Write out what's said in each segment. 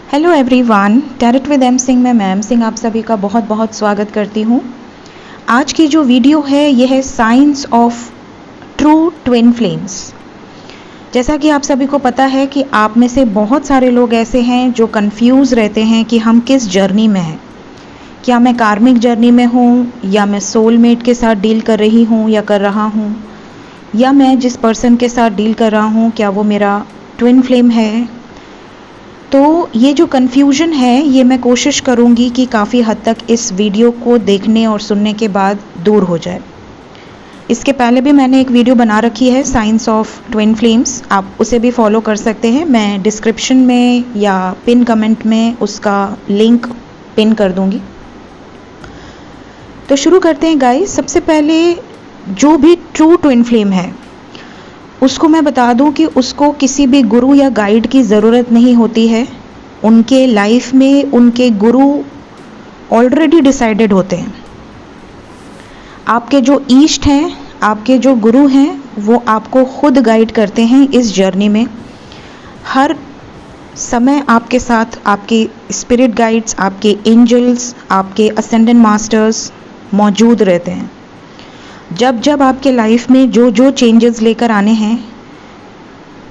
Hello everyone, tarot with M Singh में मैं M Singh आप सभी का बहुत बहुत स्वागत करती हूँ। आज की जो वीडियो है यह है science of true twin flames. जैसा कि आप सभी को पता है कि आप में से बहुत सारे लोग ऐसे हैं जो कंफ्यूज रहते हैं कि हम किस जर्नी में हैं। क्या मैं कार्मिक जर्नी में हूँ, या मैं सोलमेट के साथ डील कर रही हूँ या कर रहा हूँ, या मैं जिस पर्सन के साथ डील कर रहा हूँ क्या वो मेरा ट्विन फ्लेम है। तो ये जो कन्फ्यूजन है ये मैं कोशिश करूँगी कि काफ़ी हद तक इस वीडियो को देखने और सुनने के बाद दूर हो जाए। इसके पहले भी मैंने एक वीडियो बना रखी है साइंस ऑफ ट्विन फ्लेम्स, आप उसे भी फॉलो कर सकते हैं। मैं डिस्क्रिप्शन में या पिन कमेंट में उसका लिंक पिन कर दूँगी। तो शुरू करते हैं गाइस। सबसे पहले जो भी ट्रू ट्विन फ्लेम है उसको मैं बता दूं कि उसको किसी भी गुरु या गाइड की ज़रूरत नहीं होती है। उनके लाइफ में उनके गुरु ऑलरेडी डिसाइडेड होते हैं। आपके जो ईष्ट हैं, आपके जो गुरु हैं, वो आपको खुद गाइड करते हैं इस जर्नी में। हर समय आपके साथ आपके स्पिरिट गाइड्स, आपके एंजल्स, आपके असेंडेंट मास्टर्स मौजूद रहते हैं। जब जब आपके लाइफ में जो जो चेंजेस लेकर आने हैं,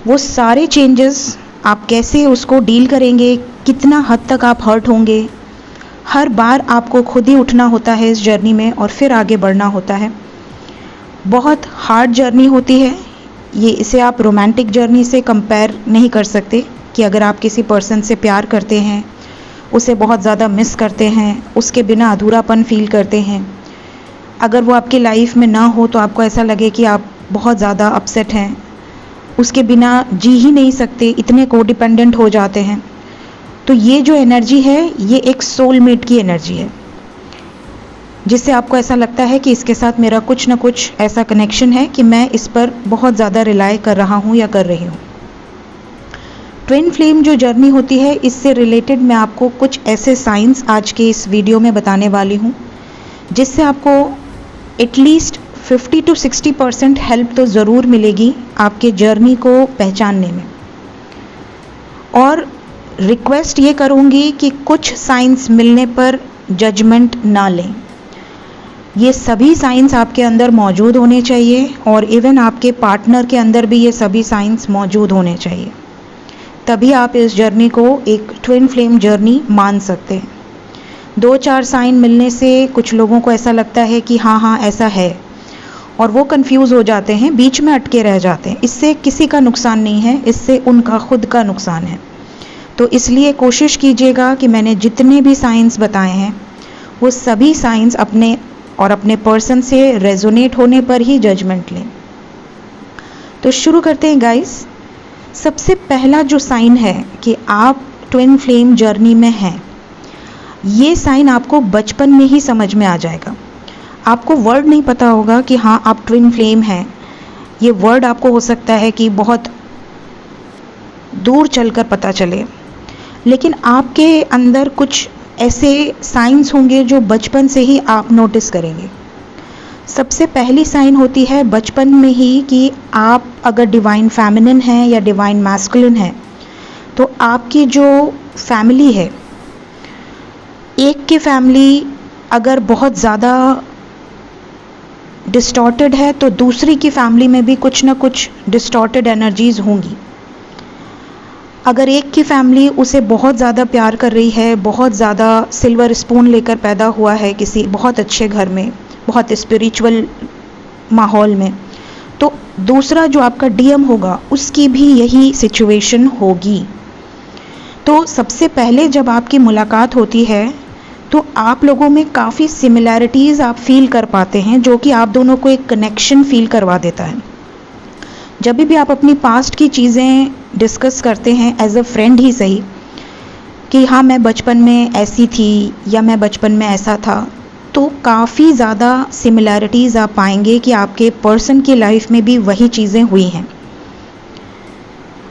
वो सारे चेंजेस आप कैसे उसको डील करेंगे, कितना हद तक आप हर्ट होंगे, हर बार आपको खुद ही उठना होता है इस जर्नी में और फिर आगे बढ़ना होता है। बहुत हार्ड जर्नी होती है ये। इसे आप रोमांटिक जर्नी से कंपेयर नहीं कर सकते कि अगर आप किसी पर्सन से प्यार करते हैं, उसे बहुत ज़्यादा मिस करते हैं, उसके बिना अधूरापन फील करते हैं, अगर वो आपकी लाइफ में ना हो तो आपको ऐसा लगे कि आप बहुत ज़्यादा अपसेट हैं, उसके बिना जी ही नहीं सकते, इतने कोडिपेंडेंट हो जाते हैं। तो ये जो एनर्जी है ये एक सोलमेट की एनर्जी है, जिससे आपको ऐसा लगता है कि इसके साथ मेरा कुछ ना कुछ ऐसा कनेक्शन है कि मैं इस पर बहुत ज़्यादा रिलाय कर रहा हूँ या कर रही हूँ। ट्विन फ्लेम जो जर्नी होती है, इससे रिलेटेड मैं आपको कुछ ऐसे साइंस आज के इस वीडियो में बताने वाली हूँ जिससे आपको एटलीस्ट 50 to 60% हेल्प तो ज़रूर मिलेगी आपके जर्नी को पहचानने में। और रिक्वेस्ट ये करूँगी कि कुछ साइंस मिलने पर जजमेंट ना लें। ये सभी साइंस आपके अंदर मौजूद होने चाहिए और इवन आपके पार्टनर के अंदर भी ये सभी साइंस मौजूद होने चाहिए, तभी आप इस जर्नी को एक ट्विन फ्लेम जर्नी मान सकते हैं। 2-4 साइन मिलने से कुछ लोगों को ऐसा लगता है कि हाँ ऐसा है, और वो कंफ्यूज हो जाते हैं, बीच में अटके रह जाते हैं। इससे किसी का नुकसान नहीं है, इससे उनका खुद का नुकसान है। तो इसलिए कोशिश कीजिएगा कि मैंने जितने भी साइंस बताए हैं वो सभी साइंस अपने और अपने पर्सन से रेजोनेट होने पर ही जजमेंट लें। तो शुरू करते हैं गाइस। सबसे पहला जो साइन है कि आप ट्विन फ्लेम जर्नी में हैं, ये साइन आपको बचपन में ही समझ में आ जाएगा। आपको वर्ड नहीं पता होगा कि हाँ आप ट्विन फ्लेम हैं। ये वर्ड आपको हो सकता है कि बहुत दूर चलकर पता चले, लेकिन आपके अंदर कुछ ऐसे साइंस होंगे जो बचपन से ही आप नोटिस करेंगे। सबसे पहली साइन होती है बचपन में ही कि आप अगर डिवाइन फेमिनिन हैं या डिवाइन मैस्कुलिन हैं, तो आपकी जो फैमिली है, एक की फैमिली अगर बहुत ज़्यादा डिस्टॉर्टेड है तो दूसरी की फैमिली में भी कुछ ना कुछ डिस्टॉर्टेड एनर्जीज होंगी। अगर एक की फैमिली उसे बहुत ज़्यादा प्यार कर रही है, बहुत ज़्यादा सिल्वर स्पून लेकर पैदा हुआ है किसी बहुत अच्छे घर में, बहुत स्पिरिचुअल माहौल में, तो दूसरा जो आपका डीएम होगा उसकी भी यही सिचुएशन होगी। तो सबसे पहले जब आपकी मुलाकात होती है तो आप लोगों में काफ़ी सिमिलैरिटीज़ आप फील कर पाते हैं, जो कि आप दोनों को एक कनेक्शन फील करवा देता है। जब भी आप अपनी पास्ट की चीज़ें डिस्कस करते हैं एज अ फ्रेंड ही सही, कि हाँ मैं बचपन में ऐसी थी या मैं बचपन में ऐसा था, तो काफ़ी ज़्यादा सिमिलैरिटीज़ आप पाएंगे कि आपके पर्सन की लाइफ में भी वही चीज़ें हुई हैं।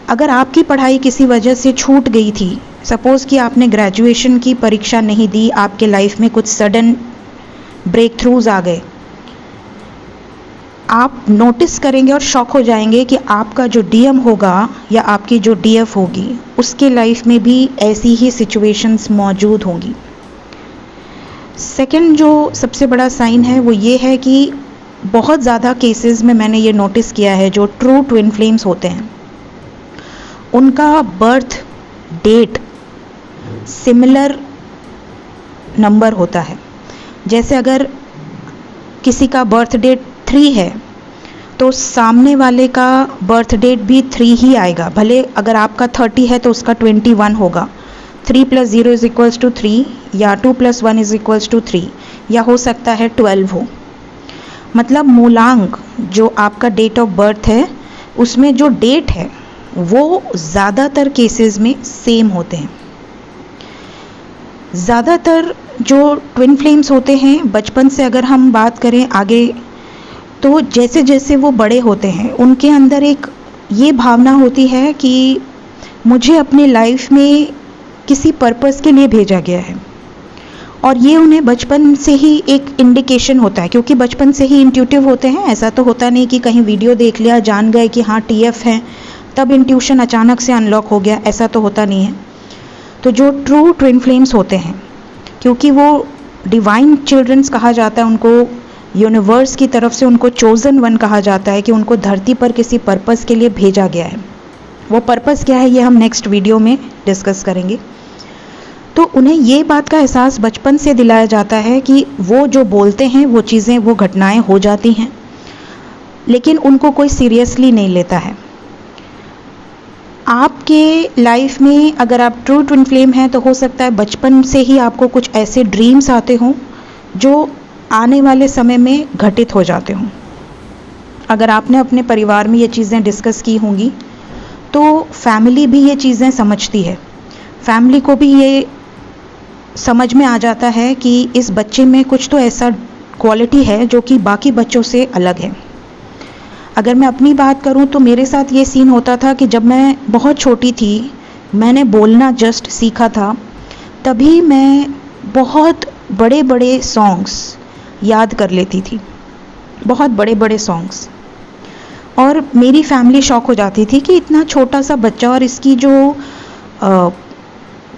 अगर आपकी पढ़ाई किसी वजह से छूट गई थी, सपोज़ कि आपने ग्रेजुएशन की परीक्षा नहीं दी, आपके लाइफ में कुछ सडन ब्रेक थ्रूज आ गए, आप नोटिस करेंगे और शॉक हो जाएंगे कि आपका जो डीएम होगा या आपकी जो डीएफ होगी उसके लाइफ में भी ऐसी ही सिचुएशंस मौजूद होंगी। सेकंड जो सबसे बड़ा साइन है वो ये है कि बहुत ज़्यादा केसेस में मैंने ये नोटिस किया है, जो ट्रू ट्विन फ्लेम्स होते हैं उनका बर्थ डेट सिमिलर नंबर होता है। जैसे अगर किसी का बर्थ डेट 3 है तो सामने वाले का बर्थ डेट भी 3 ही आएगा। भले अगर आपका 30 है तो उसका 21 होगा। 3 + 0 = 3 या 2 + 1 = 3 या हो सकता है 12 हो। मतलब मूलांक जो आपका डेट ऑफ बर्थ है उसमें जो डेट है वो ज़्यादातर केसेस में सेम होते हैं। ज़्यादातर जो ट्विन फ्लेम्स होते हैं बचपन से अगर हम बात करें आगे, तो जैसे जैसे वो बड़े होते हैं उनके अंदर एक ये भावना होती है कि मुझे अपने लाइफ में किसी पर्पस के लिए भेजा गया है, और ये उन्हें बचपन से ही एक इंडिकेशन होता है, क्योंकि बचपन से ही इंट्यूटिव होते हैं। ऐसा तो होता नहीं कि कहीं वीडियो देख लिया जान गए कि हाँ टीएफ है तब इंट्यूशन अचानक से अनलॉक हो गया, ऐसा तो होता नहीं है। तो जो ट्रू ट्विन फ्लेम्स होते हैं, क्योंकि वो डिवाइन चिल्ड्रंस कहा जाता है, उनको यूनिवर्स की तरफ से उनको चोजन वन कहा जाता है कि उनको धरती पर किसी पर्पस के लिए भेजा गया है। वो पर्पस क्या है ये हम नेक्स्ट वीडियो में डिस्कस करेंगे। तो उन्हें ये बात का एहसास बचपन से दिलाया जाता है कि वो जो बोलते हैं वो चीज़ें, वो घटनाएं हो जाती हैं, लेकिन उनको कोई सीरियसली नहीं लेता है। आपके लाइफ में अगर आप ट्रू ट्विन फ्लेम हैं तो हो सकता है बचपन से ही आपको कुछ ऐसे ड्रीम्स आते हों जो आने वाले समय में घटित हो जाते हों। अगर आपने अपने परिवार में ये चीज़ें डिस्कस की होंगी तो फैमिली भी ये चीज़ें समझती है। फैमिली को भी ये समझ में आ जाता है कि इस बच्चे में कुछ तो ऐसा क्वालिटी है जो कि बाकी बच्चों से अलग है। अगर मैं अपनी बात करूं तो मेरे साथ ये सीन होता था कि जब मैं बहुत छोटी थी, मैंने बोलना जस्ट सीखा था, तभी मैं बहुत बड़े बड़े सॉन्ग्स याद कर लेती थी, बहुत बड़े बड़े सॉन्ग्स। और मेरी फैमिली शॉक हो जाती थी कि इतना छोटा सा बच्चा और इसकी जो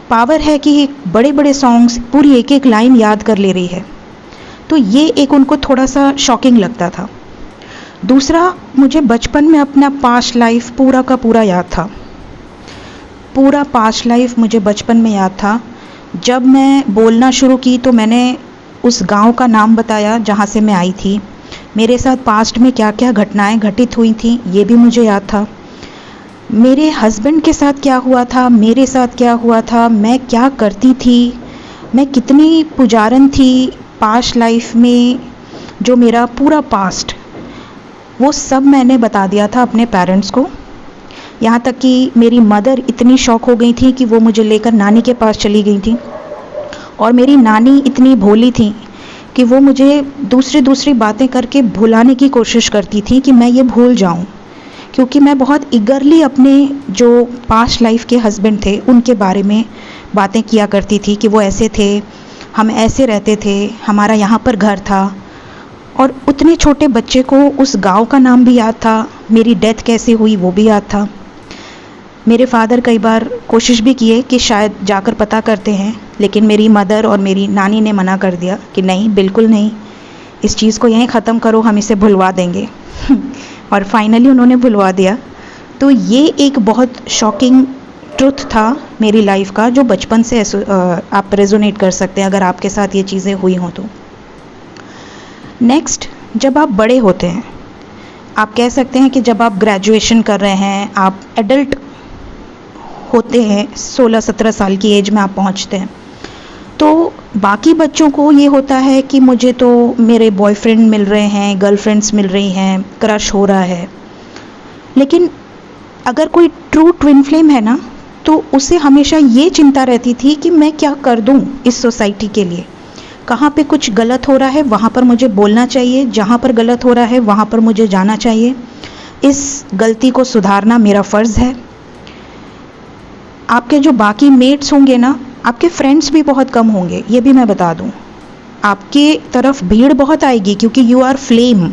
पावर है कि बड़े बड़े सॉन्ग्स पूरी एक एक लाइन याद कर ले रही है। तो ये एक उनको थोड़ा सा शॉकिंग लगता था। दूसरा, मुझे बचपन में अपना पास्ट लाइफ पूरा का पूरा याद था। पूरा पास्ट लाइफ मुझे बचपन में याद था। जब मैं बोलना शुरू की तो मैंने उस गांव का नाम बताया जहां से मैं आई थी। मेरे साथ पास्ट में क्या क्या घटनाएं घटित हुई थी ये भी मुझे याद था। मेरे हस्बैंड के साथ क्या हुआ था, मेरे साथ क्या हुआ था, मैं क्या करती थी, मैं कितनी पुजारन थी पास्ट लाइफ में, जो मेरा पूरा पास्ट, वो सब मैंने बता दिया था अपने पेरेंट्स को। यहाँ तक कि मेरी मदर इतनी शॉक हो गई थी कि वो मुझे लेकर नानी के पास चली गई थी। और मेरी नानी इतनी भोली थी कि वो मुझे दूसरी बातें करके भुलाने की कोशिश करती थी कि मैं ये भूल जाऊं, क्योंकि मैं बहुत ईगरली अपने जो पास्ट लाइफ के हस्बैंड थे उनके बारे में बातें किया करती थी कि वो ऐसे थे, हम ऐसे रहते थे, हमारा यहाँ पर घर था। और उतने छोटे बच्चे को उस गांव का नाम भी याद था, मेरी डेथ कैसे हुई वो भी याद था। मेरे फादर कई बार कोशिश भी किए कि शायद जाकर पता करते हैं, लेकिन मेरी मदर और मेरी नानी ने मना कर दिया कि नहीं, बिल्कुल नहीं, इस चीज़ को यहीं ख़त्म करो, हम इसे भुलवा देंगे। और फाइनली उन्होंने भुलवा दिया। तो ये एक बहुत शॉकिंग ट्रुथ था मेरी लाइफ का, जो बचपन से आप रेजोनेट कर सकते हैं अगर आपके साथ ये चीज़ें हुई हों तो। नेक्स्ट, जब आप बड़े होते हैं, आप कह सकते हैं कि जब आप ग्रेजुएशन कर रहे हैं, आप एडल्ट होते हैं, 16-17 साल की एज में आप पहुंचते हैं, तो बाकी बच्चों को ये होता है कि मुझे तो मेरे बॉयफ्रेंड मिल रहे हैं, गर्लफ्रेंड्स मिल रही हैं, क्रश हो रहा है। लेकिन अगर कोई ट्रू ट्विन फ्लेम है ना, तो उसे हमेशा ये चिंता रहती थी कि मैं क्या कर दूं इस सोसाइटी के लिए, कहाँ पे कुछ गलत हो रहा है वहाँ पर मुझे बोलना चाहिए, जहाँ पर गलत हो रहा है वहाँ पर मुझे जाना चाहिए, इस गलती को सुधारना मेरा फ़र्ज़ है। आपके जो बाकी मेट्स होंगे ना, आपके फ्रेंड्स भी बहुत कम होंगे, ये भी मैं बता दूं। आपके तरफ भीड़ बहुत आएगी क्योंकि यू आर फ्लेम।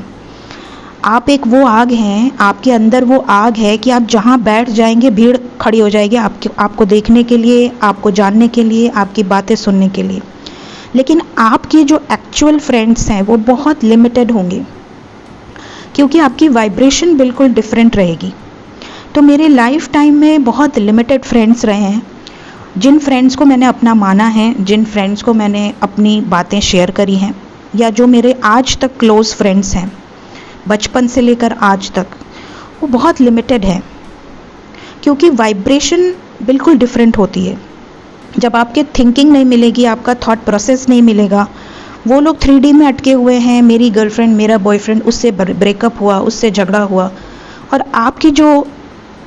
आप एक वो आग हैं, आपके अंदर वो आग है कि आप जहाँ बैठ जाएंगे भीड़ खड़ी हो जाएगी आपको देखने के लिए, आपको जानने के लिए, आपकी बातें सुनने के लिए। लेकिन आपके जो एक्चुअल फ्रेंड्स हैं वो बहुत लिमिटेड होंगे, क्योंकि आपकी वाइब्रेशन बिल्कुल डिफरेंट रहेगी। तो मेरे लाइफ टाइम में बहुत लिमिटेड फ्रेंड्स रहे हैं। जिन फ्रेंड्स को मैंने अपना माना है, जिन फ्रेंड्स को मैंने अपनी बातें शेयर करी हैं, या जो मेरे आज तक क्लोज़ फ्रेंड्स हैं बचपन से लेकर आज तक, वो बहुत लिमिटेड है, क्योंकि वाइब्रेशन बिल्कुल डिफरेंट होती है। जब आपके थिंकिंग नहीं मिलेगी, आपका थॉट प्रोसेस नहीं मिलेगा, वो लोग 3D में अटके हुए हैं, मेरी गर्लफ्रेंड, मेरा बॉयफ्रेंड, उससे ब्रेकअप हुआ, उससे झगड़ा हुआ, और आपकी जो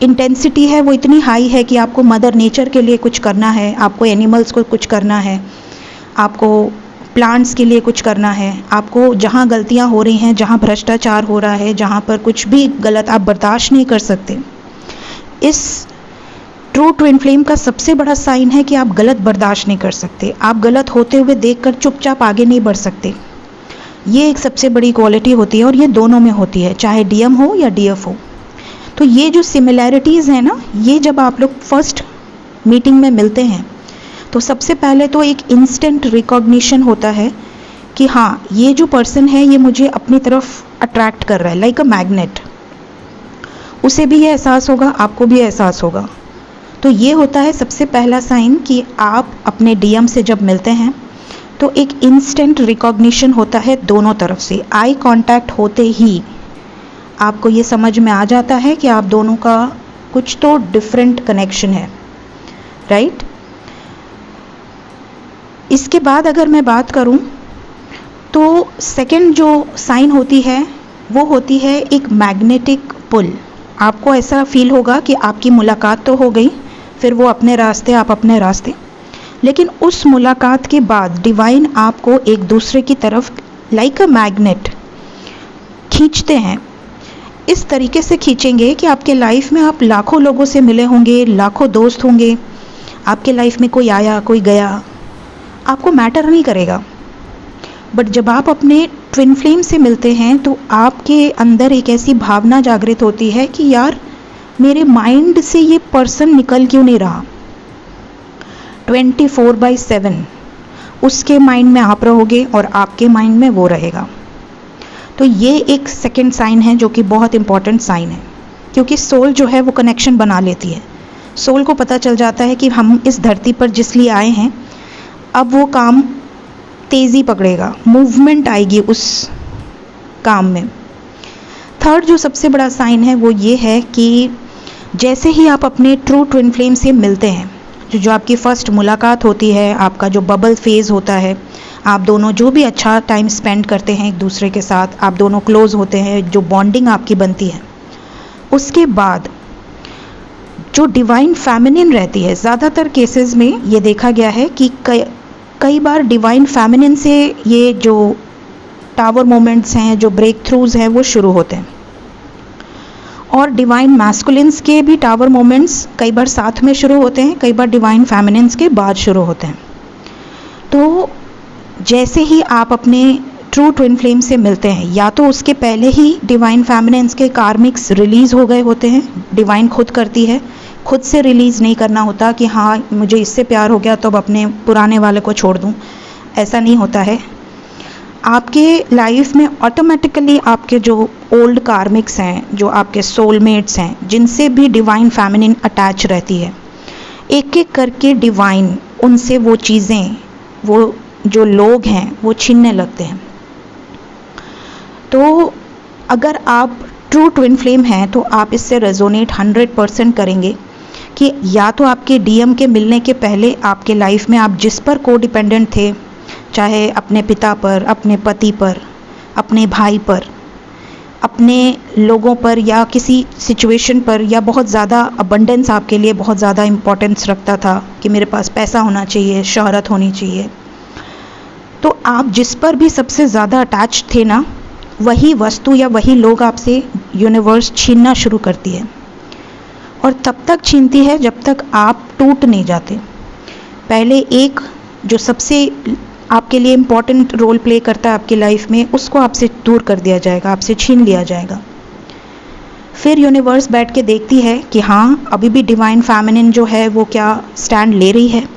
इंटेंसिटी है वो इतनी हाई है कि आपको मदर नेचर के लिए कुछ करना है, आपको एनिमल्स को कुछ करना है, आपको प्लांट्स के लिए कुछ करना है, आपको जहाँ गलतियाँ हो रही हैं, जहाँ भ्रष्टाचार हो रहा है, जहाँ पर कुछ भी गलत आप बर्दाश्त नहीं कर सकते। इस ट्रू ट्विन फ्लेम का सबसे बड़ा साइन है कि आप गलत बर्दाश्त नहीं कर सकते, आप गलत होते हुए देखकर चुपचाप आगे नहीं बढ़ सकते। ये एक सबसे बड़ी क्वालिटी होती है, और ये दोनों में होती है, चाहे डीएम हो या डीएफ हो। तो ये जो सिमिलैरिटीज़ हैं ना, ये जब आप लोग फर्स्ट मीटिंग में मिलते हैं तो सबसे पहले तो एक इंस्टेंट रिकॉग्निशन होता है कि हाँ, ये जो पर्सन है ये मुझे अपनी तरफ अट्रैक्ट कर रहा है, लाइक अ मैग्नेट। उसे भी ये एहसास होगा, आपको भी एहसास होगा। तो ये होता है सबसे पहला साइन कि आप अपने डीएम से जब मिलते हैं तो एक इंस्टेंट रिकॉग्निशन होता है दोनों तरफ से। आई कांटेक्ट होते ही आपको ये समझ में आ जाता है कि आप दोनों का कुछ तो डिफरेंट कनेक्शन है, राइट। इसके बाद अगर मैं बात करूं तो सेकंड जो साइन होती है वो होती है एक मैग्नेटिक पुल। आपको ऐसा फील होगा कि आपकी मुलाकात तो हो गई, फिर वो अपने रास्ते, आप अपने रास्ते, लेकिन उस मुलाकात के बाद डिवाइन आपको एक दूसरे की तरफ लाइक अ मैग्नेट खींचते हैं। इस तरीके से खींचेंगे कि आपके लाइफ में आप लाखों लोगों से मिले होंगे, लाखों दोस्त होंगे, आपके लाइफ में कोई आया कोई गया, आपको मैटर नहीं करेगा। बट जब आप अपने ट्विन फ्लेम से मिलते हैं तो आपके अंदर एक ऐसी भावना जागृत होती है कि यार, मेरे माइंड से ये पर्सन निकल क्यों नहीं रहा। 24/7 उसके माइंड में आप रहोगे और आपके माइंड में वो रहेगा। तो ये एक सेकंड साइन है जो कि बहुत इंपॉर्टेंट साइन है, क्योंकि सोल जो है वो कनेक्शन बना लेती है। सोल को पता चल जाता है कि हम इस धरती पर जिस लिए आए हैं, अब वो काम तेज़ी पकड़ेगा, मूवमेंट आएगी उस काम में। थर्ड जो सबसे बड़ा साइन है वो ये है कि जैसे ही आप अपने ट्रू ट्विन फ्लेम से मिलते हैं, जो आपकी फ़र्स्ट मुलाकात होती है, आपका जो बबल फेज़ होता है, आप दोनों जो भी अच्छा टाइम स्पेंड करते हैं एक दूसरे के साथ, आप दोनों क्लोज़ होते हैं, जो बॉन्डिंग आपकी बनती है, उसके बाद जो डिवाइन फेमिनिन रहती है, ज़्यादातर केसेस में ये देखा गया है कि कई बार डिवाइन फेमिनिन से ये जो टावर मोमेंट्स हैं, जो ब्रेक थ्रूज़ हैं, वो शुरू होते हैं। और डिवाइन मैस्कुलिन्स के भी टावर मोमेंट्स कई बार साथ में शुरू होते हैं, कई बार डिवाइन फेमिनिन्स के बाद शुरू होते हैं। तो जैसे ही आप अपने ट्रू ट्विन फ्लेम से मिलते हैं, या तो उसके पहले ही डिवाइन फेमिनिन्स के कार्मिक्स रिलीज़ हो गए होते हैं, डिवाइन खुद करती है, खुद से रिलीज़ नहीं करना होता कि हाँ मुझे इससे प्यार हो गया तो अब अपने पुराने वाले को छोड़ दूँ, ऐसा नहीं होता है। आपके लाइफ में ऑटोमेटिकली आपके जो ओल्ड कार्मिक्स हैं, जो आपके सोलमेट्स हैं, जिनसे भी डिवाइन फेमिनिन अटैच रहती है, एक एक करके डिवाइन उनसे वो चीज़ें, वो जो लोग हैं, वो छीनने लगते हैं। तो अगर आप ट्रू ट्विन फ्लेम हैं तो आप इससे रेजोनेट 100% करेंगे कि या तो आपके डीएम के मिलने के पहले आपके लाइफ में आप जिस पर को डिपेंडेंट थे, चाहे अपने पिता पर, अपने पति पर, अपने भाई पर, अपने लोगों पर, या किसी सिचुएशन पर, या बहुत ज़्यादा अबंडेंस आपके लिए बहुत ज़्यादा इम्पोर्टेंस रखता था कि मेरे पास पैसा होना चाहिए, शोहरत होनी चाहिए, तो आप जिस पर भी सबसे ज़्यादा अटैच थे ना, वही वस्तु या वही लोग आपसे यूनिवर्स छीनना शुरू करती है। और तब तक छीनती है जब तक आप टूट नहीं जाते। पहले एक जो सबसे आपके लिए इम्पॉर्टेंट रोल प्ले करता है आपकी लाइफ में, उसको आपसे दूर कर दिया जाएगा, आपसे छीन लिया जाएगा। फिर यूनिवर्स बैठ के देखती है कि हाँ, अभी भी डिवाइन फेमिनिन जो है वो क्या स्टैंड ले रही है,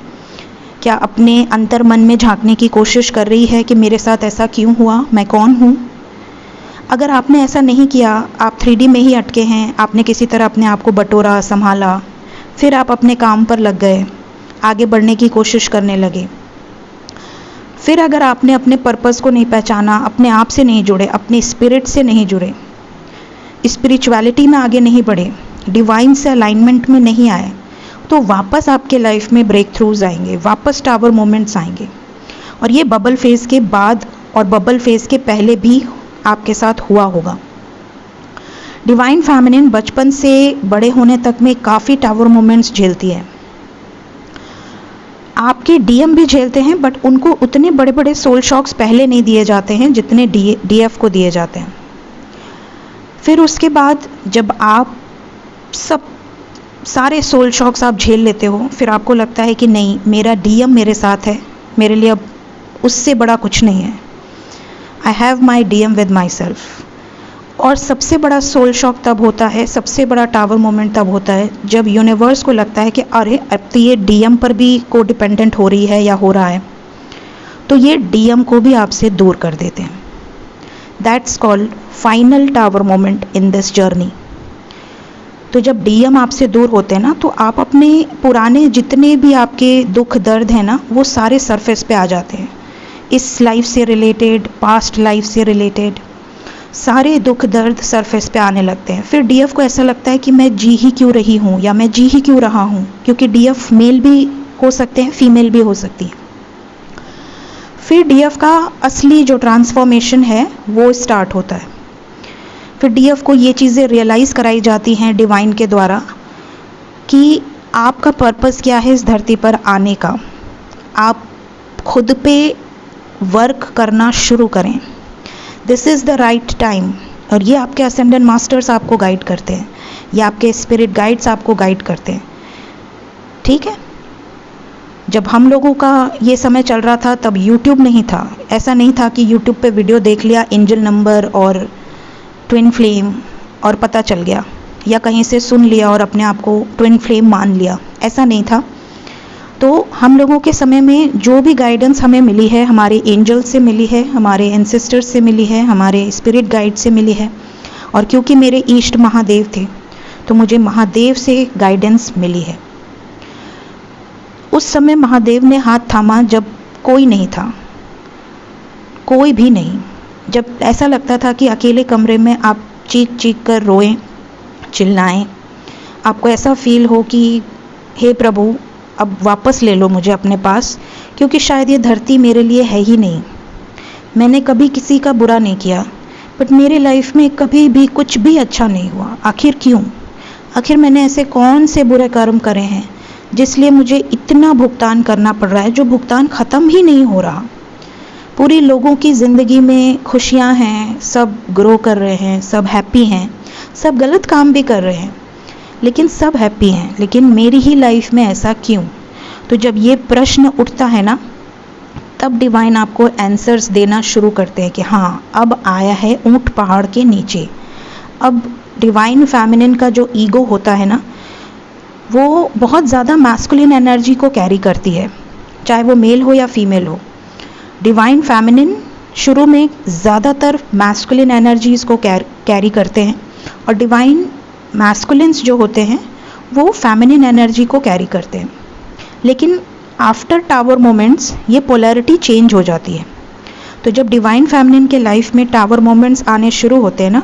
क्या अपने अंतर मन में झांकने की कोशिश कर रही है कि मेरे साथ ऐसा क्यों हुआ, मैं कौन हूँ। अगर आपने ऐसा नहीं किया, आप 3D में ही अटके हैं, आपने किसी तरह अपने आप को बटोरा, संभाला, फिर आप अपने काम पर लग गए, आगे बढ़ने की कोशिश करने लगे। फिर अगर आपने अपने पर्पस को नहीं पहचाना, अपने आप से नहीं जुड़े, अपने स्पिरिट से नहीं जुड़े, स्पिरिचुअलिटी में आगे नहीं बढ़े, डिवाइन से अलाइनमेंट में नहीं आए, तो वापस आपके लाइफ में ब्रेक थ्रूज आएंगे, वापस टावर मोमेंट्स आएंगे। और ये बबल फेज़ के बाद और बबल फेज़ के पहले भी आपके साथ हुआ होगा। डिवाइन फेमिनिन बचपन से बड़े होने तक में काफ़ी टावर मोमेंट्स झेलती है। आपके डीएम भी झेलते हैं, बट उनको उतने बड़े बड़े सोल शॉक्स पहले नहीं दिए जाते हैं जितने डीएफ को दिए जाते हैं। फिर उसके बाद जब आप सारे सोल शॉक्स आप झेल लेते हो, फिर आपको लगता है कि नहीं, मेरा डीएम मेरे साथ है, मेरे लिए अब उससे बड़ा कुछ नहीं है। I have my DM with my self. और सबसे बड़ा सोल शॉक तब होता है, सबसे बड़ा टावर मोमेंट तब होता है जब यूनिवर्स को लगता है कि अरे अब तो ये डीएम पर भी को डिपेंडेंट हो रही है या हो रहा है, तो ये डीएम को भी आपसे दूर कर देते हैं। That's called final tower moment in this journey. तो जब डीएम आपसे दूर होते हैं ना, तो आप अपने पुराने जितने भी आपके दुख दर्द हैं ना, वो सारे सरफेस पे आ जाते हैं। इस लाइफ से रिलेटेड, पास्ट लाइफ से रिलेटेड सारे दुख दर्द सरफेस पे आने लगते हैं। फिर डीएफ को ऐसा लगता है कि मैं जी ही क्यों रही हूँ या मैं जी ही क्यों रहा हूँ, क्योंकि डीएफ मेल भी हो सकते हैं, फीमेल भी हो सकती है। फिर डीएफ का असली जो ट्रांसफॉर्मेशन है वो स्टार्ट होता है। फिर डीएफ को ये चीज़ें रियलाइज़ कराई जाती हैं डिवाइन के द्वारा कि आपका पर्पस क्या है इस धरती पर आने का। आप खुद पे वर्क करना शुरू करें। This is the right time. और ये आपके असेंडेंट मास्टर्स आपको गाइड करते हैं, ये आपके स्पिरिट गाइड्स आपको गाइड करते हैं। ठीक है, जब हम लोगों का ये समय चल रहा था तब यूट्यूब नहीं था। ऐसा नहीं था कि यूट्यूब पे वीडियो देख लिया, एंजल नंबर और ट्विन फ्लेम और पता चल गया, या कहीं से सुन लिया और अपने आप को ट्विन फ्लेम मान लिया, ऐसा नहीं था। तो हम लोगों के समय में जो भी गाइडेंस हमें मिली है, हमारे एंजल से मिली है, हमारे एंसेस्टर्स से मिली है, हमारे स्पिरिट गाइड से मिली है। और क्योंकि मेरे ईष्ट महादेव थे तो मुझे महादेव से गाइडेंस मिली है। उस समय महादेव ने हाथ थामा जब कोई नहीं था, कोई भी नहीं। जब ऐसा लगता था कि अकेले कमरे में आप चीख चीख कर रोएं, चिल्लाएं, आपको ऐसा फील हो कि हे प्रभु अब वापस ले लो मुझे अपने पास, क्योंकि शायद ये धरती मेरे लिए है ही नहीं। मैंने कभी किसी का बुरा नहीं किया, बट मेरे लाइफ में कभी भी कुछ भी अच्छा नहीं हुआ। आखिर क्यों? आखिर मैंने ऐसे कौन से बुरे कर्म करे हैं जिसलिए मुझे इतना भुगतान करना पड़ रहा है, जो भुगतान ख़त्म ही नहीं हो रहा। पूरी लोगों की ज़िंदगी में खुशियाँ हैं, सब ग्रो कर रहे हैं, सब हैप्पी हैं, सब गलत काम भी कर रहे हैं लेकिन सब हैप्पी हैं, लेकिन मेरी ही लाइफ में ऐसा क्यों? तो जब ये प्रश्न उठता है ना, तब डिवाइन आपको आंसर्स देना शुरू करते हैं कि हाँ, अब आया है ऊंट पहाड़ के नीचे। अब डिवाइन फेमिनिन का जो ईगो होता है ना, वो बहुत ज़्यादा मैस्कुलिन एनर्जी को कैरी करती है, चाहे वो मेल हो या फीमेल हो। डिवाइन फेमिनिन शुरू में ज़्यादातर मैस्कुलिन एनर्जीज़ को कैरी करते हैं, और डिवाइन मैस्कुलिन्स जो होते हैं वो फेमिनिन एनर्जी को कैरी करते हैं। लेकिन आफ्टर टावर मोमेंट्स ये पोलैरिटी चेंज हो जाती है। तो जब डिवाइन फेमिनिन के लाइफ में टावर मोमेंट्स आने शुरू होते हैं ना,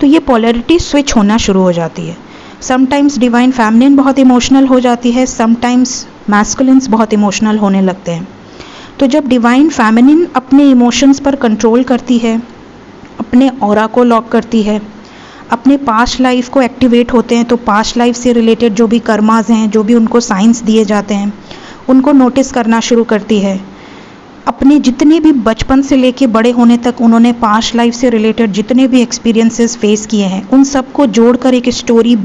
तो ये पोलैरिटी स्विच होना शुरू हो जाती है। समटाइम्स डिवाइन फेमिनिन बहुत इमोशनल हो जाती है, समटाइम्स मैस्कुलिन्स बहुत इमोशनल होने लगते हैं। तो जब डिवाइन फेमिनिन अपने इमोशंस पर कंट्रोल करती है, अपने ऑरा को लॉक करती है, अपने पास्ट लाइफ को एक्टिवेट होते हैं, तो पास्ट लाइफ से रिलेटेड जो भी कर्मास हैं, जो भी उनको साइंस दिए जाते हैं, उनको नोटिस करना शुरू करती है। अपने जितने भी बचपन से लेके बड़े होने तक उन्होंने पास्ट लाइफ से रिलेटेड जितने भी एक्सपीरियंसेस फेस किए हैं, उन सबको जोड़कर एक स्टोरी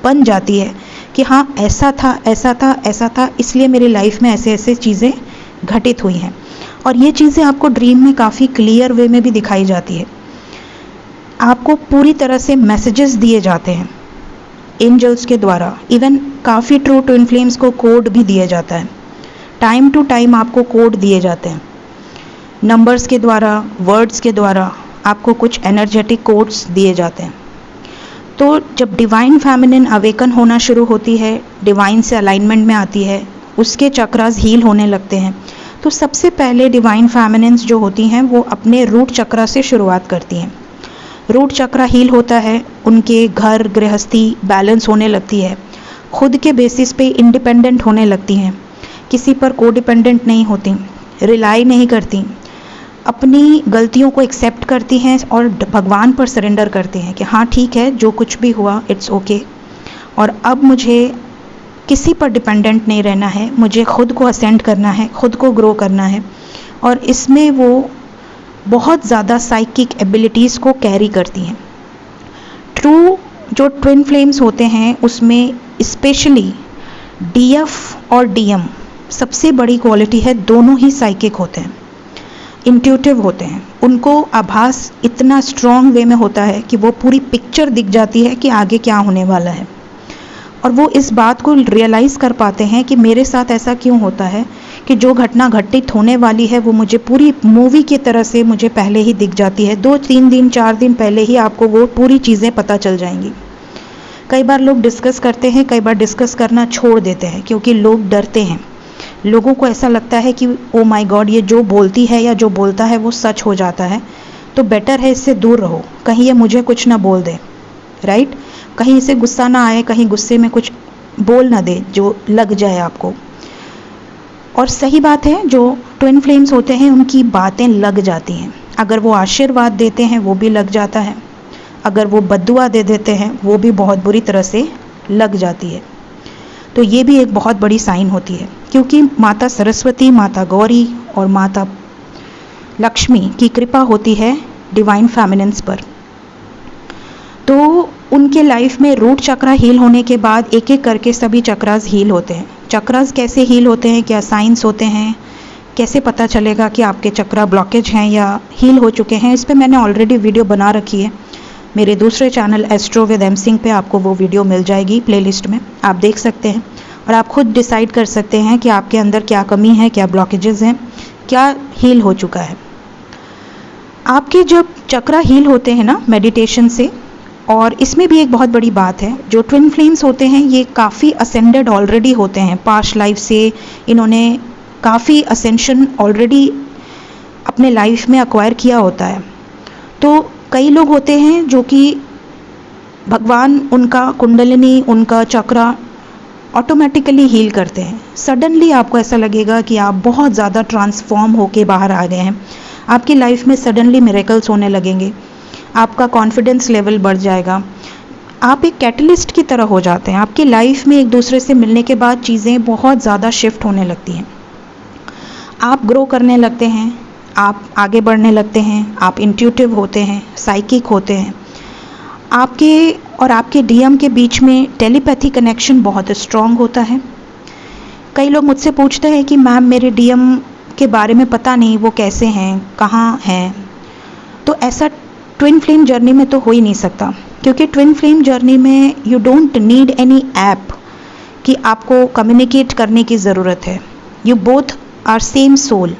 बन जाती है कि हाँ, ऐसा था, ऐसा था, ऐसा था, इसलिए मेरी लाइफ में ऐसे ऐसे चीज़ें घटित हुई हैं। और ये चीज़ें आपको ड्रीम में काफ़ी क्लियर वे में भी दिखाई जाती है। आपको पूरी तरह से मैसेजेस दिए जाते हैं एंजल्स के द्वारा। इवन काफ़ी ट्रू ट्विन फ्लेम्स को कोड भी दिया जाता है। टाइम टू टाइम आपको कोड दिए जाते हैं, नंबर्स के द्वारा, वर्ड्स के द्वारा आपको कुछ एनर्जेटिक कोड्स दिए जाते हैं। तो जब डिवाइन फेमिनिन अवेकन होना शुरू होती है, डिवाइन से अलाइनमेंट में आती है, उसके चक्रास हील होने लगते हैं, तो सबसे पहले डिवाइन फेमिनिन्स जो होती हैं वो अपने रूट चक्रा से शुरुआत करती हैं। रूट चक्रा हील होता है, उनके घर गृहस्थी बैलेंस होने लगती है, खुद के बेसिस पे इंडिपेंडेंट होने लगती हैं, किसी पर कोडिपेंडेंट नहीं होती, रिलाई नहीं करती, अपनी गलतियों को एक्सेप्ट करती हैं और भगवान पर सरेंडर करती हैं कि हाँ ठीक है, जो कुछ भी हुआ इट्स ओके, और अब मुझे किसी पर डिपेंडेंट नहीं रहना है, मुझे खुद को असेंड करना है, खुद को ग्रो करना है। और इसमें वो बहुत ज़्यादा साइकिक एबिलिटीज़ को कैरी करती हैं। ट्रू जो ट्विन फ्लेम्स होते हैं उसमें स्पेशली डीएफ और डीएम सबसे बड़ी क्वालिटी है, दोनों ही साइकिक होते हैं, इंट्यूटिव होते हैं। उनको आभास इतना स्ट्रॉन्ग वे में होता है कि वो पूरी पिक्चर दिख जाती है कि आगे क्या होने वाला है, और वो इस बात को रियलाइज़ कर पाते हैं कि मेरे साथ ऐसा क्यों होता है कि जो घटना घटित होने वाली है वो मुझे पूरी मूवी की तरह से मुझे पहले ही दिख जाती है। 2-3 दिन 4 दिन पहले ही आपको वो पूरी चीज़ें पता चल जाएंगी। कई बार लोग डिस्कस करते हैं, कई बार डिस्कस करना छोड़ देते हैं क्योंकि लोग डरते हैं। लोगों को ऐसा लगता है कि ओ माय गॉड, ये जो बोलती है या जो बोलता है वो सच हो जाता है, तो बेटर है इससे दूर रहो, कहीं ये मुझे कुछ ना बोल दे, राइट? कहीं इसे गुस्सा ना आए, कहीं गुस्से में कुछ बोल ना दे जो लग जाए आपको। और सही बात है, जो ट्विन फ्लेम्स होते हैं उनकी बातें लग जाती हैं। अगर वो आशीर्वाद देते हैं वो भी लग जाता है, अगर वो बद्दुआ दे देते हैं वो भी बहुत बुरी तरह से लग जाती है। तो ये भी एक बहुत बड़ी साइन होती है, क्योंकि माता सरस्वती, माता गौरी और माता लक्ष्मी की कृपा होती है डिवाइन फेमिनिन्स पर। तो उनके लाइफ में रूट चक्रा हील होने के बाद एक एक करके सभी चक्रास हील होते हैं। चक्रास कैसे हील होते हैं, क्या साइंस होते हैं, कैसे पता चलेगा कि आपके चक्रा ब्लॉकेज हैं या हील हो चुके हैं, इस पे मैंने ऑलरेडी वीडियो बना रखी है। मेरे दूसरे channel astro with M Singh पे आपको वो वीडियो मिल जाएगी प्लेलिस्ट में, आप देख सकते हैं और आप खुद डिसाइड कर सकते हैं कि आपके अंदर क्या कमी है, क्या ब्लॉकेजेस हैं, क्या हील हो चुका है। आपके जब चक्रा हील होते हैं ना मेडिटेशन से, और इसमें भी एक बहुत बड़ी बात है, जो ट्विन फ्लेम्स होते हैं ये काफ़ी असेंडेड ऑलरेडी होते हैं, पास्ट लाइफ से इन्होंने काफ़ी असेंशन ऑलरेडी अपने लाइफ में अक्वायर किया होता है। तो कई लोग होते हैं जो कि भगवान उनका कुंडलिनी, उनका चक्रा ऑटोमेटिकली हील करते हैं। सडनली आपको ऐसा लगेगा कि आप बहुत ज़्यादा ट्रांसफॉर्म होके बाहर आ गए हैं, आपकी लाइफ में सडनली मिरेकल्स होने लगेंगे, आपका कॉन्फिडेंस लेवल बढ़ जाएगा, आप एक कैटलिस्ट की तरह हो जाते हैं। आपकी लाइफ में एक दूसरे से मिलने के बाद चीज़ें बहुत ज़्यादा शिफ्ट होने लगती हैं, आप ग्रो करने लगते हैं, आप आगे बढ़ने लगते हैं, आप इंट्यूटिव होते हैं, साइकिक होते हैं। आपके और आपके डीएम के बीच में टेलीपैथी कनेक्शन बहुत स्ट्रॉन्ग होता है। कई लोग मुझसे पूछते हैं कि मैम मेरे डीएम के बारे में पता नहीं, वो कैसे हैं, कहाँ हैं। तो ऐसा ट्विन फ्लेम जर्नी में तो हो ही नहीं सकता, क्योंकि ट्विन फ्लेम जर्नी में you don't need any app कि आपको कम्युनिकेट करने की ज़रूरत है। You both are same soul.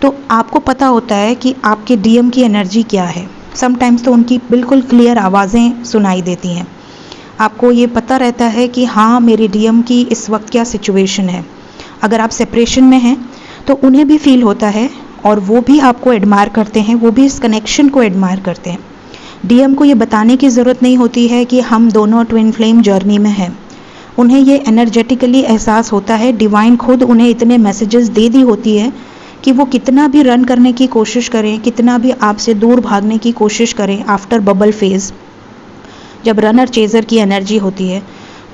तो आपको पता होता है कि आपके डीएम की एनर्जी क्या है। समटाइम्स तो उनकी बिल्कुल क्लियर आवाज़ें सुनाई देती हैं, आपको ये पता रहता है कि हाँ मेरे डीएम की इस वक्त क्या सिचुएशन है। अगर आप सेपरेशन में हैं तो उन्हें भी फील होता है और वो भी आपको एडमायर करते हैं, वो भी इस कनेक्शन को एडमायर करते हैं। डीएम को ये बताने की ज़रूरत नहीं होती है कि हम दोनों ट्विन फ्लेम जर्नी में हैं, उन्हें ये एनर्जेटिकली एहसास होता है। डिवाइन खुद उन्हें इतने मैसेजेस दे दी होती है कि वो कितना भी रन करने की कोशिश करें, कितना भी आपसे दूर भागने की कोशिश करें, आफ्टर बबल फेज़ जब रनर चेज़र की एनर्जी होती है,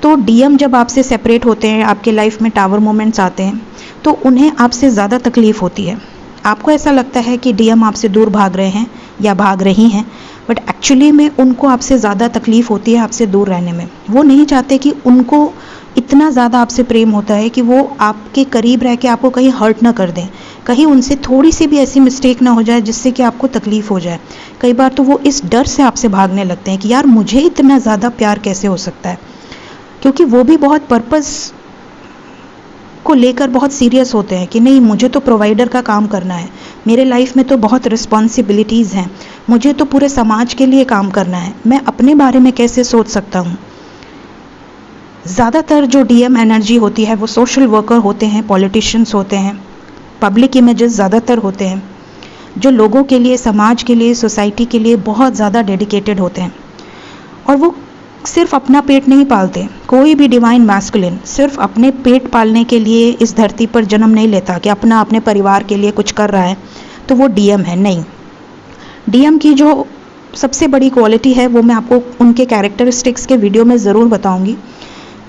तो डीएम जब आपसे सेपरेट होते हैं, आपके लाइफ में टावर मोमेंट्स आते हैं, तो उन्हें आपसे ज़्यादा तकलीफ़ होती है। आपको ऐसा लगता है कि डीएम आपसे दूर भाग रहे हैं या भाग रही हैं, बट एक्चुअली में उनको आपसे ज़्यादा तकलीफ़ होती है आपसे दूर रहने में। वो नहीं चाहते कि उनको इतना ज़्यादा आपसे प्रेम होता है कि वो आपके करीब रह के आपको कहीं हर्ट ना कर दें, कहीं उनसे थोड़ी सी भी ऐसी मिस्टेक ना हो जाए जिससे कि आपको तकलीफ़ हो जाए। कई बार तो वो इस डर से आपसे भागने लगते हैं कि यार मुझे इतना ज़्यादा प्यार कैसे हो सकता है, क्योंकि वो भी बहुत पर्पस को लेकर बहुत सीरियस होते हैं कि नहीं, मुझे तो प्रोवाइडर का काम करना है, मेरे लाइफ में तो बहुत रिस्पॉन्सिबिलिटीज़ हैं, मुझे तो पूरे समाज के लिए काम करना है, मैं अपने बारे में कैसे सोच सकता हूँ। ज़्यादातर जो डीएम एनर्जी होती है वो सोशल वर्कर होते हैं, पॉलिटिशियंस होते हैं, पब्लिक इमेजेस ज़्यादातर होते हैं, जो लोगों के लिए, समाज के लिए, सोसाइटी के लिए बहुत ज़्यादा डेडिकेटेड होते हैं। और वो सिर्फ अपना पेट नहीं पालते। कोई भी डिवाइन मैस्कुलिन सिर्फ अपने पेट पालने के लिए इस धरती पर जन्म नहीं लेता कि अपने परिवार के लिए कुछ कर रहा है तो वो डीएम है, नहीं। डीएम की जो सबसे बड़ी क्वालिटी है वो मैं आपको उनके कैरेक्टरिस्टिक्स के वीडियो में ज़रूर बताऊंगी,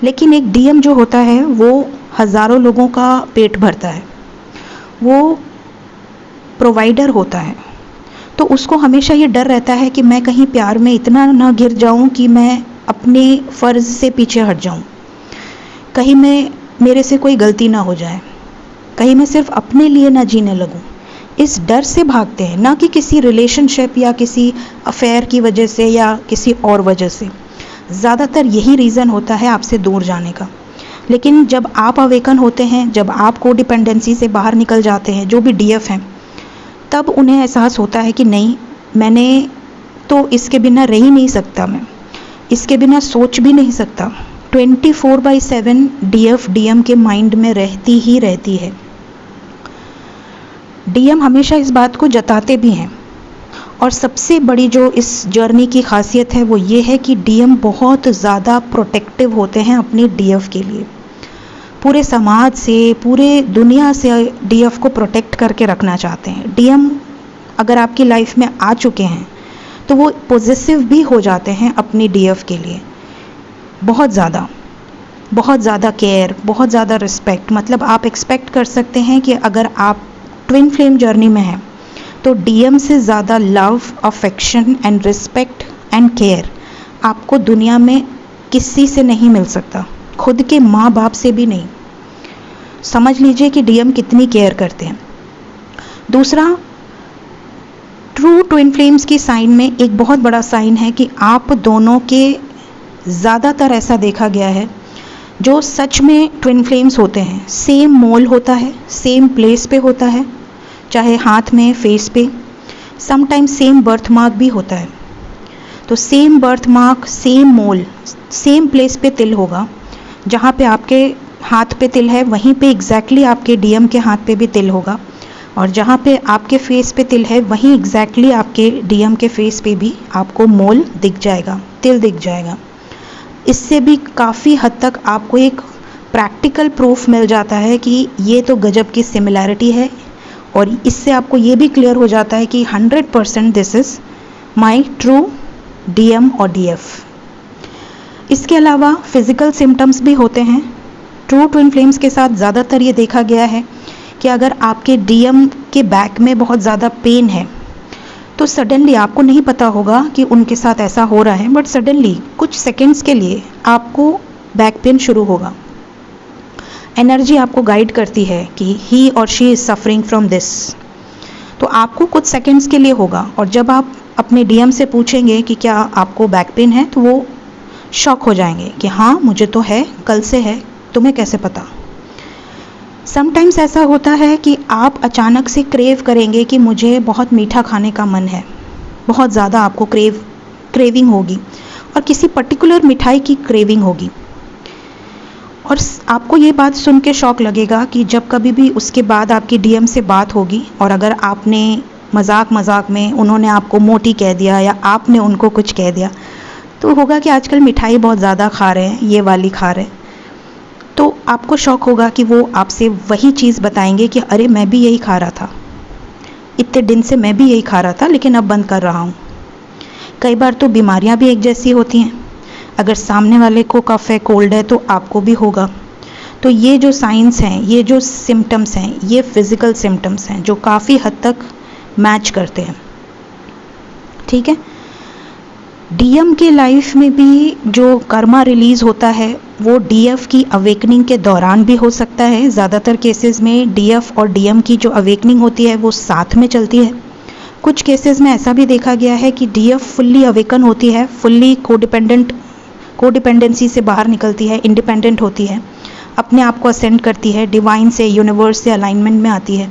लेकिन एक डीएम जो होता है वो हज़ारों लोगों का पेट भरता है, वो प्रोवाइडर होता है। तो उसको हमेशा ये डर रहता है कि मैं कहीं प्यार में इतना ना गिर जाऊं कि मैं अपने फ़र्ज़ से पीछे हट जाऊं, कहीं मेरे से कोई गलती ना हो जाए, कहीं मैं सिर्फ अपने लिए ना जीने लगूं। इस डर से भागते हैं, ना कि किसी रिलेशनशिप या किसी अफेयर की वजह से या किसी और वजह से। ज़्यादातर यही रीज़न होता है आपसे दूर जाने का। लेकिन जब आप अवेकन होते हैं, जब आप कोडिपेंडेंसी से बाहर निकल जाते हैं, जो भी डीएफ हैं, तब उन्हें एहसास होता है कि नहीं, मैंने तो इसके बिना रह ही नहीं सकता, मैं इसके बिना सोच भी नहीं सकता। 24/7 डीएफ डीएम के माइंड में रहती ही रहती है। डीएम हमेशा इस बात को जताते भी हैं। और सबसे बड़ी जो इस जर्नी की खासियत है वो ये है कि डीएम बहुत ज़्यादा प्रोटेक्टिव होते हैं अपनी डीएफ के लिए। पूरे समाज से, पूरे दुनिया से डीएफ को प्रोटेक्ट करके रखना चाहते हैं। डीएम अगर आपकी लाइफ में आ चुके हैं तो वो पॉजिटिव भी हो जाते हैं अपनी डीएफ के लिए। बहुत ज़्यादा केयर, बहुत ज़्यादा रिस्पेक्ट। मतलब आप एक्सपेक्ट कर सकते हैं कि अगर आप ट्विन फ्लेम जर्नी में हैं तो डीएम से ज़्यादा love, affection and respect and care आपको दुनिया में किसी से नहीं मिल सकता, खुद के माँ बाप से भी नहीं। समझ लीजिए कि डीएम कितनी केयर करते हैं। दूसरा, ट्रू ट्विन फ्लेम्स की साइन में एक बहुत बड़ा साइन है कि आप दोनों के, ज़्यादातर ऐसा देखा गया है, जो सच में ट्विन फ्लेम्स होते हैं, सेम मोल होता है, सेम प्लेस पे होता है, चाहे हाथ में, फेस पे। समटाइम्स सेम बर्थ मार्क भी होता है। तो सेम बर्थ मार्क, सेम मोल, सेम प्लेस पे तिल होगा। जहाँ पे आपके हाथ पे तिल है वहीं पे एग्जैक्टली आपके डीएम के हाथ पे भी तिल होगा, और जहाँ पे आपके फेस पे तिल है वहीं एग्जैक्टली आपके डीएम के फेस पे भी आपको मोल दिख जाएगा, तिल दिख जाएगा। इससे भी काफ़ी हद तक आपको एक प्रैक्टिकल प्रूफ मिल जाता है कि ये तो गजब की सिमिलैरिटी है, और इससे आपको ये भी क्लियर हो जाता है कि 100% this is my true DM और डीएफ। इसके अलावा फिज़िकल सिम्टम्स भी होते हैं। ट्रू ट्विन फ्लेम्स के साथ ज़्यादातर ये देखा गया है कि अगर आपके डीएम के बैक में बहुत ज़्यादा पेन है तो सडनली, आपको नहीं पता होगा कि उनके साथ ऐसा हो रहा है, बट सडनली कुछ सेकंड्स के लिए आपको बैक पेन शुरू होगा। एनर्जी आपको गाइड करती है कि ही और she is suffering from this. तो आपको कुछ सेकंड्स के लिए होगा, और जब आप अपने डीएम से पूछेंगे कि क्या आपको बैक पेन है तो वो शॉक हो जाएंगे कि हाँ मुझे तो है, कल से है, तुम्हें कैसे पता। समटाइम्स ऐसा होता है कि आप अचानक से क्रेव करेंगे कि मुझे बहुत मीठा खाने का मन है, बहुत ज़्यादा आपको क्रेविंग होगी, और किसी पर्टिकुलर मिठाई की क्रेविंग होगी। और आपको ये बात सुन के शौक लगेगा कि जब कभी भी उसके बाद आपकी डीएम से बात होगी, और अगर आपने मजाक में उन्होंने आपको मोटी कह दिया या आपने उनको कुछ कह दिया, तो होगा कि आजकल मिठाई बहुत ज़्यादा खा रहे हैं, ये वाली खा रहे हैं, तो आपको शौक होगा कि वो आपसे वही चीज़ बताएंगे कि अरे मैं भी यही खा रहा था, इतने दिन से मैं भी यही खा रहा था, लेकिन अब बंद कर रहा हूँ। कई बार तो बीमारियाँ भी एक जैसी होती हैं। अगर सामने वाले को कफ है, कोल्ड है, तो आपको भी होगा। तो ये जो साइंस हैं, ये जो सिम्टम्स हैं, ये फिज़िकल सिम्टम्स हैं जो काफ़ी हद तक मैच करते हैं। ठीक है। डीएम के लाइफ में भी जो कर्मा रिलीज़ होता है वो डीएफ की अवेकनिंग के दौरान भी हो सकता है। ज़्यादातर केसेस में डीएफ और डीएम की जो अवेकनिंग होती है वो साथ में चलती है। कुछ केसेस में ऐसा भी देखा गया है कि डीएफ फुल्ली अवेकन होती है, फुल्ली कोडिपेंडेंसी से बाहर निकलती है, इंडिपेंडेंट होती है, अपने आप को असेंड करती है, डिवाइन से, यूनिवर्स से अलाइनमेंट में आती है।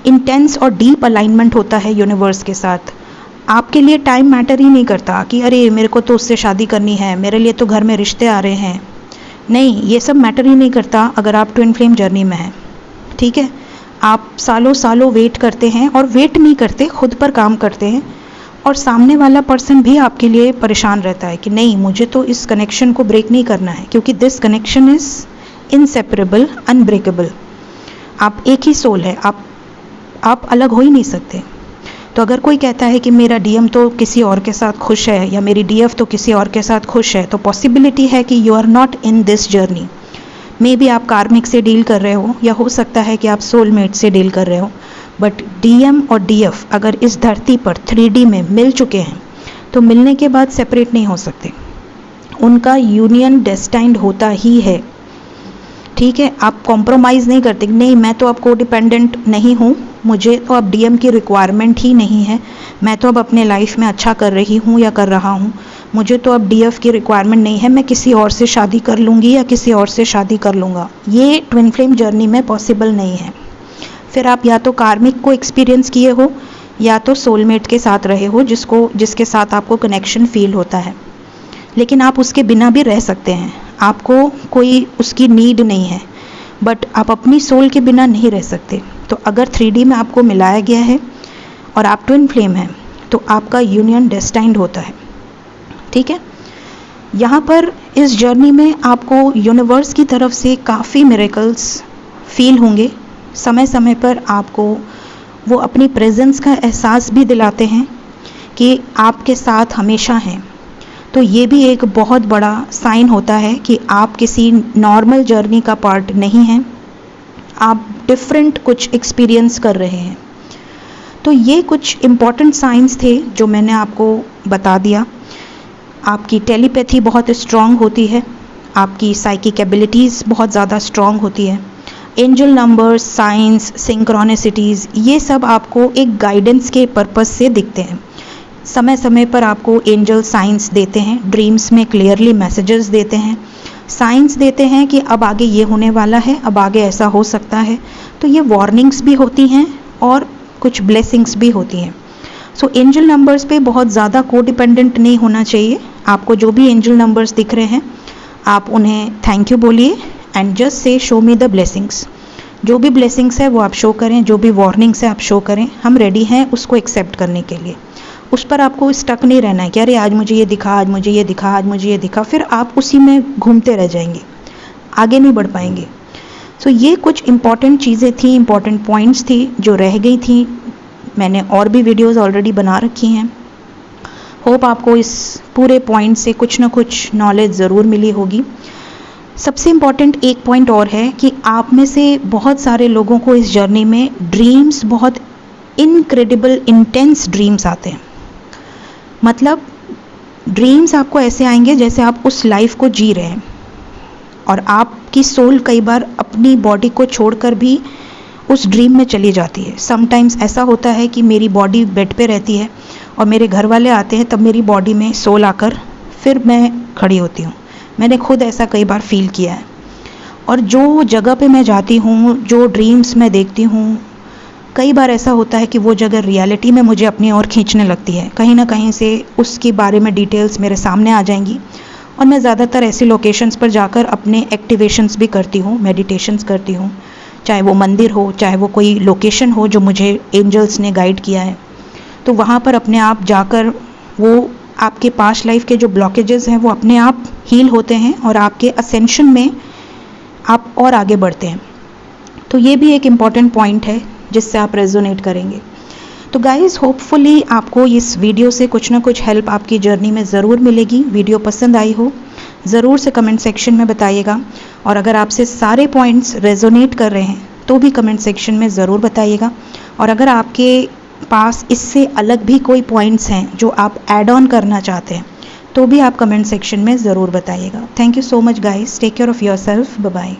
इंटेंस और डीप अलाइनमेंट होता है यूनिवर्स के साथ। आपके लिए टाइम मैटर ही नहीं करता कि अरे मेरे को तो उससे शादी करनी है, मेरे लिए तो घर में रिश्ते आ रहे हैं। नहीं, ये सब मैटर ही नहीं करता अगर आप ट्विन फ्लेम जर्नी में हैं। ठीक है, आप सालों सालों वेट करते हैं, और वेट नहीं करते, खुद पर काम करते हैं, और सामने वाला पर्सन भी आपके लिए परेशान रहता है कि नहीं, मुझे तो इस कनेक्शन को ब्रेक नहीं करना है, क्योंकि this connection is inseparable, unbreakable. आप एक ही सोल है, आप अलग हो ही नहीं सकते। तो अगर कोई कहता है कि मेरा डीएम तो किसी और के साथ खुश है, या मेरी डीएफ तो किसी और के साथ खुश है, तो पॉसिबिलिटी है कि you are not in this journey. Maybe आप कार्मिक से डील कर रहे हो, या हो सकता है कि आप सोलमेट से डील कर रहे हो, बट डीएम और डीएफ अगर इस धरती पर 3D में मिल चुके हैं तो मिलने के बाद सेपरेट नहीं हो सकते। उनका यूनियन डेस्टाइंड होता ही है। ठीक है, आप कॉम्प्रोमाइज़ नहीं करते, नहीं मैं तो अब कोडिपेंडेंट नहीं हूँ, मुझे तो अब डीएम की रिक्वायरमेंट ही नहीं है, मैं तो अब अपने लाइफ में अच्छा कर रही हूँ या कर रहा हूँ, मुझे तो अब डीएफ की रिक्वायरमेंट नहीं है, मैं किसी और से शादी कर लूँगी या किसी और से शादी कर लूँगा। ये ट्विन फ्लेम जर्नी में पॉसिबल नहीं है। फिर आप या तो कार्मिक को एक्सपीरियंस किए हो, या तो सोलमेट के साथ रहे हो, जिसके साथ आपको कनेक्शन फील होता है। लेकिन आप उसके बिना भी रह सकते हैं, आपको कोई उसकी नीड नहीं है, बट आप अपनी सोल के बिना नहीं रह सकते। तो अगर 3D में आपको मिलाया गया है और आप ट्विन फ्लेम हैं, तो आपका यूनियन डेस्टाइंड होता है। ठीक है, यहाँ पर इस जर्नी में आपको यूनिवर्स की तरफ से काफ़ी मिरेकल्स फील होंगे। समय समय पर आपको वो अपनी प्रेजेंस का एहसास भी दिलाते हैं कि आपके साथ हमेशा हैं। तो ये भी एक बहुत बड़ा साइन होता है कि आप किसी नॉर्मल जर्नी का पार्ट नहीं हैं, आप डिफरेंट कुछ एक्सपीरियंस कर रहे हैं। तो ये कुछ इम्पॉर्टेंट साइंस थे जो मैंने आपको बता दिया। आपकी टेलीपैथी बहुत स्ट्रॉन्ग होती है, आपकी साइकिक एबिलिटीज़ बहुत ज़्यादा स्ट्रॉन्ग होती है, एंजल नंबर्स, साइंस, सिंक्रोनिसिटीज़, ये सब आपको एक गाइडेंस के पर्पस से दिखते हैं। समय समय पर आपको एंजल साइंस देते हैं, ड्रीम्स में क्लियरली मैसेजेस देते हैं, साइंस देते हैं कि अब आगे ये होने वाला है, अब आगे ऐसा हो सकता है। तो ये वार्निंग्स भी होती हैं और कुछ ब्लेसिंग्स भी होती हैं। सो एंजल नंबर्स पे बहुत ज़्यादा कोडिपेंडेंट नहीं होना चाहिए। आपको जो भी एंजल नंबर्स दिख रहे हैं, आप उन्हें थैंक यू बोलिए and just say show me the blessings. जो भी ब्लेसिंग्स है वो आप शो करें, जो भी वार्निंग्स है आप शो करें, हम रेडी हैं उसको एक्सेप्ट करने के लिए। उस पर आपको स्टक नहीं रहना है कि अरे आज मुझे ये दिखा, आज मुझे ये दिखा, आज मुझे ये दिखा, फिर आप उसी में घूमते रह जाएंगे, आगे नहीं बढ़ पाएंगे। सो ये कुछ इंपॉर्टेंट चीज़ें थी, इंपॉर्टेंट पॉइंट्स थी जो रह गई थी। मैंने और भी वीडियोस ऑलरेडी बना रखी हैं। होप आपको इस पूरे पॉइंट से कुछ ना कुछ नॉलेज ज़रूर मिली होगी। सबसे इम्पॉर्टेंट एक पॉइंट और है कि आप में से बहुत सारे लोगों को इस जर्नी में ड्रीम्स, बहुत इनक्रेडिबल इंटेंस ड्रीम्स आते हैं। मतलब ड्रीम्स आपको ऐसे आएंगे जैसे आप उस लाइफ को जी रहे हैं, और आपकी सोल कई बार अपनी बॉडी को छोड़कर भी उस ड्रीम में चली जाती है। समटाइम्स ऐसा होता है कि मेरी बॉडी बेड पे रहती है और मेरे घर वाले आते हैं, तब मेरी बॉडी में सोल आकर फिर मैं खड़ी होती हूँ। मैंने खुद ऐसा कई बार फील किया है। और जो जगह पे मैं जाती हूँ, जो ड्रीम्स मैं देखती हूँ, कई बार ऐसा होता है कि वो जगह रियलिटी में मुझे अपनी ओर खींचने लगती है। कहीं ना कहीं से उसके बारे में डिटेल्स मेरे सामने आ जाएंगी, और मैं ज़्यादातर ऐसी लोकेशंस पर जाकर अपने एक्टिवेशंस भी करती हूँ, मेडिटेशंस करती हूँ, चाहे वो मंदिर हो, चाहे वो कोई लोकेशन हो जो मुझे एंजल्स ने गाइड किया है। तो वहाँ पर अपने आप जाकर वो आपके पास्ट लाइफ के जो ब्लॉकेजेस हैं वो अपने आप हील होते हैं, और आपके असेंशन में आप और आगे बढ़ते हैं। तो ये भी एक इम्पॉर्टेंट पॉइंट है जिससे आप रेजोनेट करेंगे। तो गाइज़, होपफुली आपको इस वीडियो से कुछ ना कुछ हेल्प आपकी जर्नी में ज़रूर मिलेगी। वीडियो पसंद आई हो ज़रूर से कमेंट सेक्शन में बताइएगा, और अगर आपसे सारे पॉइंट्स रेजोनेट कर रहे हैं तो भी कमेंट सेक्शन में ज़रूर बताइएगा। और अगर आपके पास इससे अलग भी कोई पॉइंट्स हैं जो आप ऐड ऑन करना चाहते हैं तो भी आप कमेंट सेक्शन में ज़रूर बताइएगा। Thank you so much guys, take care of yourself, bye bye.